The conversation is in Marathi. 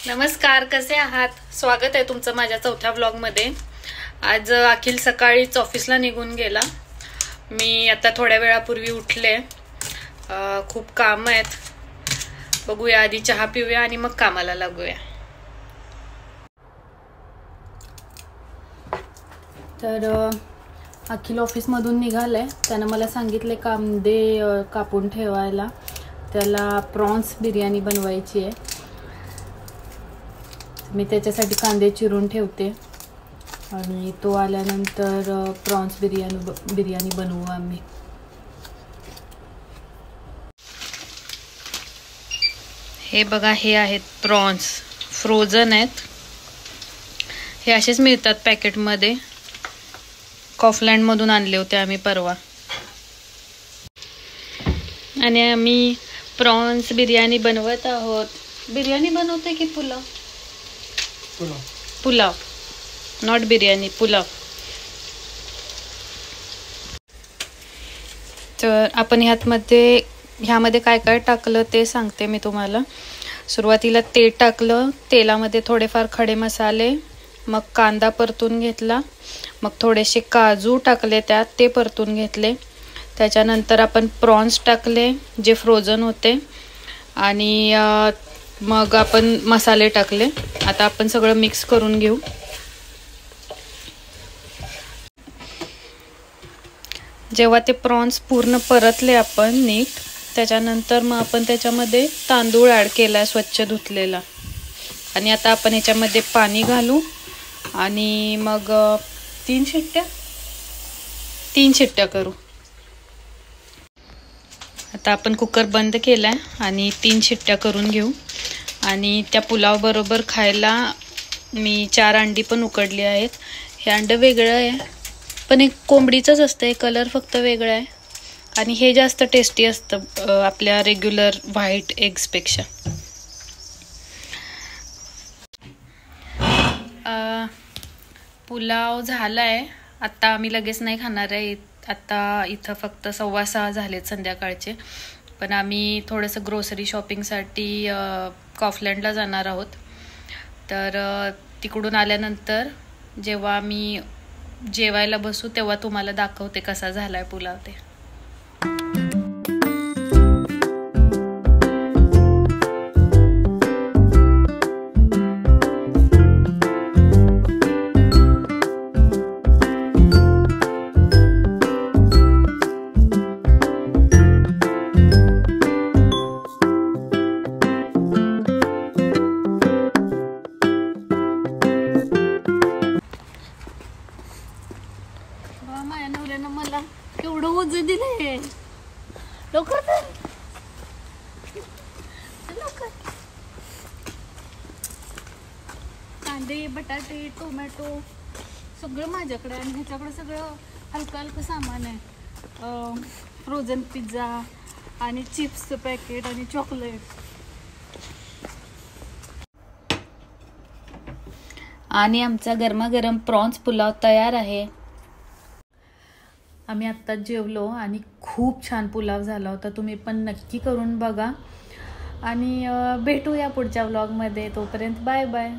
नमस्कार, कसे आहात? स्वागत आहे तुमचं माझ्या चौथ्या व्लॉगमध्ये। आज अखिल सकाळीच ऑफिसला निघून गेला। मी आता थोड्या वेळापूर्वी उठले। खूप काम आहेत, बघूया आधी चहा पिऊया आणि मग कामाला लागूया। तर अखिल ऑफिसमधून निघालाय। त्यानं मला सांगितले कांदे कापून ठेवायला, त्याला प्रॉन्स बिर्याणी बनवायची आहे। मी त्याच्यासाठी कांदे चिरून ठेवते आणि तो आल्यानंतर प्रॉन्स बिर्याणी बनवू आम्ही। हे बघा, हे आहेत प्रॉन्स, फ्रोझन आहेत। हे असेच मिळतात पॅकेटमध्ये। कॉफलँड मधून आणले होते आम्ही परवा। आणि आम्ही प्रॉन्स बिर्याणी बनवत आहोत। बिर्याणी बनवते की पुलाव? पुलाव, नॉट बिर्याणी, पुलाव। तर आपण ह्यामध्ये काय काय टाकलं ते सांगते मी तुम्हाला। सुरुवातीला तेल टाकलं, तेलामध्ये थोडेफार खडे मसाले, मग कांदा परतून घेतला, मग थोडेसे काजू टाकले त्यात, ते परतून घेतले। त्याच्यानंतर आपण प्रॉन्स टाकले जे फ्रोझन होते आणि मग आपण मसाले टाकले। आता आपण सगळं मिक्स करून घेऊ। जेव्हा ते प्रॉन्स पूर्ण परतले आपण नीट, त्याच्यानंतर मग आपण त्याच्यामध्ये तांदूळ ॲड केला स्वच्छ धुतलेला। आणि आता आपण याच्यामध्ये पाणी घालू आणि मग तीन शिट्ट्या करू। आता आपण कुकर बंद केलाय आणि 3 शिट्ट्या करून घेऊ। आणि त्या पुलाव बरोबर खायला मी 4 अंडी पण उकडली आहेत। हे अंड वेगळं आहे, पण एक कोंबडीचंच असतं, कलर फक्त वेगळा आहे। आणि हे जास्त टेस्टी असतं आपल्या रेग्युलर व्हाईट एग्सपेक्षा। पुलाव झालाय। आता आम्ही लगेच नाही खाणार आहे। आता इथं फक्त 6:15 झालेत संध्याकाळचे। पण आम्ही थोडंसं ग्रोसरी शॉपिंगसाठी कॉफलँडला जाणार आहोत। तर तिकडून आल्यानंतर जेव्हा आम्ही जेवायला बसू तेव्हा तुम्हाला दाखवते कसा झालाय पुलाव ते। माझ्या नवऱ्यानं मला केवढं ओझं दिलंय। लवकर कांदे, बटाटे, टोमॅटो सगळं माझ्याकडे, आणि ह्याच्याकडे सगळं हलकं हलकं सामान आहे। फ्रोझन पिझ्झा आणि चिप्सचं पॅकेट आणि चॉकलेट। आणि आमचा गरमागरम प्रॉन्स पुलाव तयार आहे। आम्ही आत्ताच जेवलो आणि खूप छान पुलाव झाला होता। तुम्ही पण नक्की करून बघा आणि भेटूया पुढच्या व्लॉगमध्ये। तोपर्यंत बाय बाय।